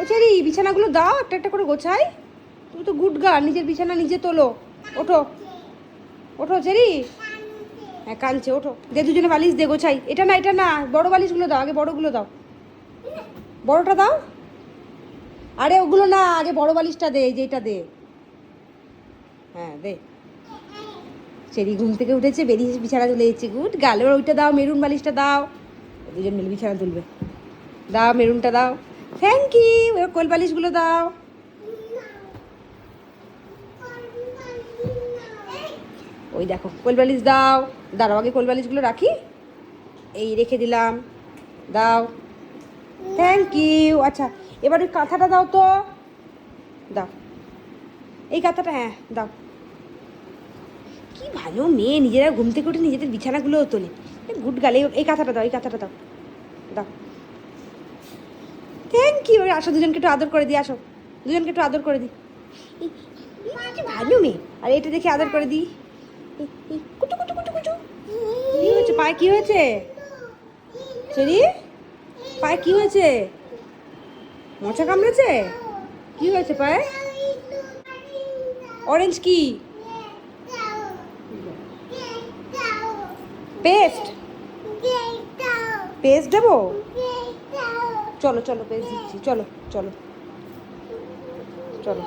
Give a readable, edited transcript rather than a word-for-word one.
ও cherry, বিছানাগুলো দাও, একটা একটা করে গোছাই। তুমি তো গুড গার্ল, নিজের বিছানা নিজে তোলো। ওঠো ওঠো চেরি। হ্যাঁ কাঁদছে, ওঠো। দে দুজনে বালিশ দে, গোছাই। এটা না, এটা না, বড় বালিশগুলো দাও, আগে বড়গুলো দাও। বড়টা দাও। আরে ওগুলো না, আগে বড় বালিশটা দে, যেটা দে। হ্যাঁ দে। চেরি ঘুম থেকে উঠেছে, বেরিয়ে বিছানা তুলে দিচ্ছে, গুড গার্ল। এবার ওইটা দাও, মেরুন বালিশটা দাও। দুজন মিলে বিছানা তুলবে। দাও, মেরুনটা দাও। Thank you. এবার কোল বালিশগুলো দাও। ওই দেখো কোল বালিশ দাও। দাঁড়াও, আগে কোল বালিশগুলো রাখি। এই রেখে দিলাম। দাও। Thank you. আচ্ছা, এবার ওই কাঁথাটা দাও তো। দাও এই কাঁথাটা, হ্যাঁ দাও। কি ভালো মেয়ে, নিজেরা ঘুম থেকে উঠে নিজেদের বিছানাগুলোও তোলে। Good girl. এই কাঁথাটা দাও, এই কাঁথাটা দাও। দাও। Thank you. আসো দুজনকে একটু আদর করে দিই, আসো দুজনকে একটু আদর করে দিই। কি ভালো মেয়ে। আর এটা দেখে আদর করে দিই। কুটু কুটু কুটু কুটু। কি হয়েছে পায়ে, কি হয়েছে চেরি? পায়ে কি হয়েছে? মোচা কামড়েছে? কি হয়েছে পায়ে? অরেঞ্জ কি? পেস্ট? পেস্ট দেবো? চলো চলো পেস্ট দিচ্ছি, চলো চলো চলো।